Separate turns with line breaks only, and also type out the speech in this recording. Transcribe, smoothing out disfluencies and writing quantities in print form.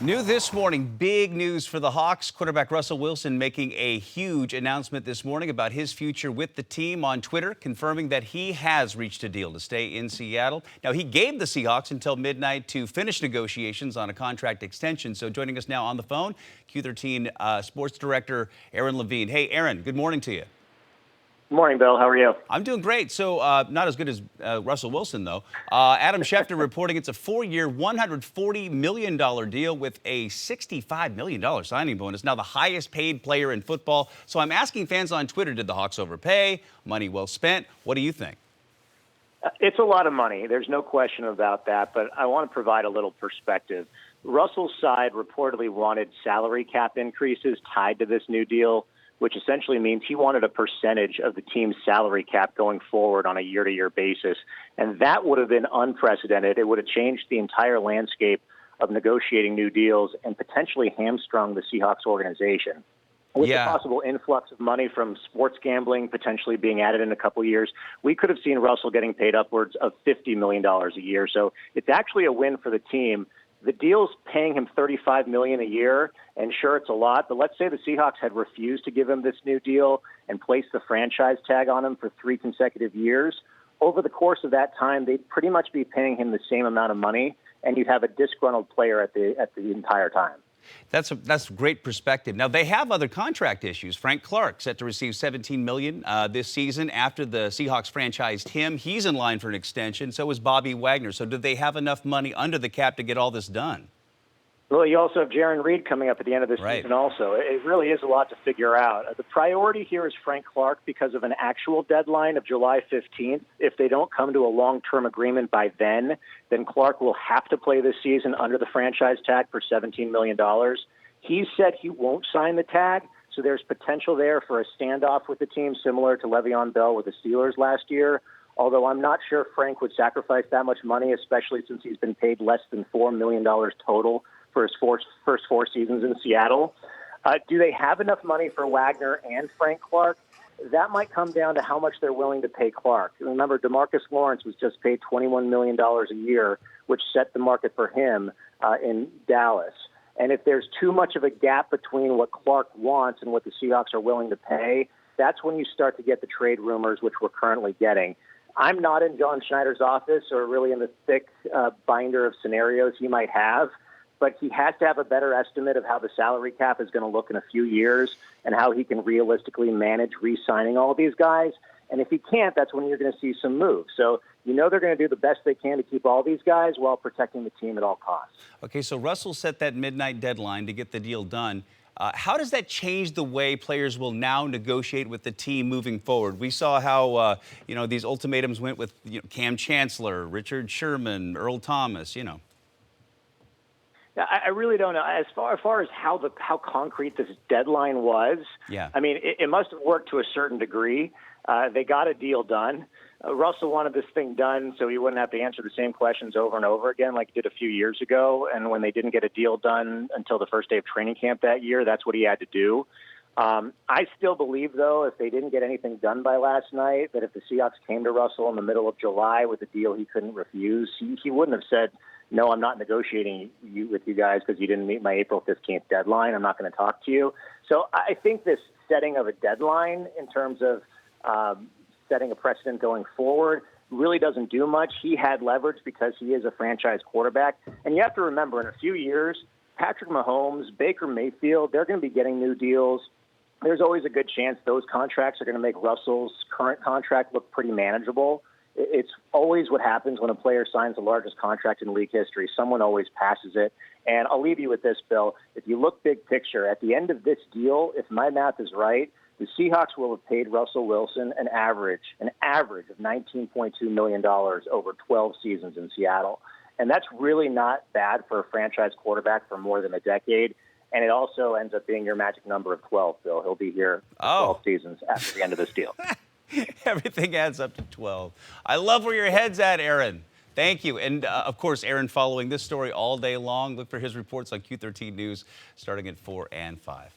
New this morning, big news for the Hawks. Quarterback Russell Wilson making a huge announcement this morning about his future with the team on Twitter, confirming that he has reached a deal to stay in Seattle. Now, he gave the Seahawks until midnight to finish negotiations on a contract extension. So joining us now on the phone, Q13 Sports Director Aaron Levine. Hey, Aaron, good morning to you.
Good morning, Bill. How are you?
I'm doing great. So not as good as Russell Wilson, though. Adam Schefter reporting it's a 4-year, $140 million deal with a $65 million signing bonus. Now the highest paid player in football. So I'm asking fans on Twitter, did the Hawks overpay? Money well spent? What do you think?
It's a lot of money. There's no question about that, but I want to provide a little perspective. Russell's side reportedly wanted salary cap increases tied to this new deal, which essentially means he wanted a percentage of the team's salary cap going forward on a year-to-year basis. And that would have been unprecedented. It would have changed the entire landscape of negotiating new deals and potentially hamstrung the Seahawks organization. With the possible influx of money from sports gambling potentially being added in a couple of years, we could have seen Russell getting paid upwards of $50 million a year. So it's actually a win for the team. The deal's paying him $35 million a year, and sure, it's a lot, but let's say the Seahawks had refused to give him this new deal and placed the franchise tag on him for 3 consecutive years. Over the course of that time, they'd pretty much be paying him the same amount of money, and you'd have a disgruntled player at the entire time.
That's great perspective. Now, they have other contract issues. Frank Clark set to receive $17 million this season after the Seahawks franchised him. He's in line for an extension. So is Bobby Wagner. So do they have enough money under the cap to get all this done?
Well, you also have Jaron Reed coming up at the end of this season also. It really is a lot to figure out. The priority here is Frank Clark because of an actual deadline of July 15th. If they don't come to a long-term agreement by then Clark will have to play this season under the franchise tag for $17 million. He said he won't sign the tag, so there's potential there for a standoff with the team similar to Le'Veon Bell with the Steelers last year. Although I'm not sure Frank would sacrifice that much money, especially since he's been paid less than $4 million total for his first 4 seasons in Seattle. Do they have enough money for Wagner and Frank Clark? That might come down to how much they're willing to pay Clark. Remember, DeMarcus Lawrence was just paid $21 million a year, which set the market for him in Dallas. And if there's too much of a gap between what Clark wants and what the Seahawks are willing to pay, that's when you start to get the trade rumors, which we're currently getting. I'm not in John Schneider's office or really in the thick binder of scenarios he might have, but he has to have a better estimate of how the salary cap is going to look in a few years and how he can realistically manage re-signing all these guys. And if he can't, that's when you're going to see some moves. So you know they're going to do the best they can to keep all these guys while protecting the team at all costs.
Okay, so Russell set that midnight deadline to get the deal done. How does that change the way players will now negotiate with the team moving forward? We saw how, these ultimatums went with Cam Chancellor, Richard Sherman, Earl Thomas,
I really don't know. As far as how concrete this deadline was, I mean, it must have worked to a certain degree. They got a deal done. Russell wanted this thing done so he wouldn't have to answer the same questions over and over again like he did a few years ago. And when they didn't get a deal done until the first day of training camp that year, that's what he had to do. I still believe, though, if they didn't get anything done by last night, that if the Seahawks came to Russell in the middle of July with a deal he couldn't refuse, he wouldn't have said, no, I'm not negotiating with you guys because you didn't meet my April 15th deadline. I'm not going to talk to you. So I think this setting of a deadline in terms of setting a precedent going forward really doesn't do much. He had leverage because he is a franchise quarterback. And you have to remember, in a few years, Patrick Mahomes, Baker Mayfield, they're going to be getting new deals. There's always a good chance those contracts are going to make Russell's current contract look pretty manageable. It's always what happens when a player signs the largest contract in league history. Someone always passes it. And I'll leave you with this, Bill. If you look big picture, at the end of this deal, if my math is right, the Seahawks will have paid Russell Wilson an average of $19.2 million over 12 seasons in Seattle. And that's really not bad for a franchise quarterback for more than a decade. And it also ends up being your magic number of 12, Bill. He'll be here for 12 seasons after the end of this deal.
Everything adds up to 12. I love where your head's at, Aaron. Thank you. And, of course, Aaron following this story all day long. Look for his reports on Q13 News starting at 4 and 5.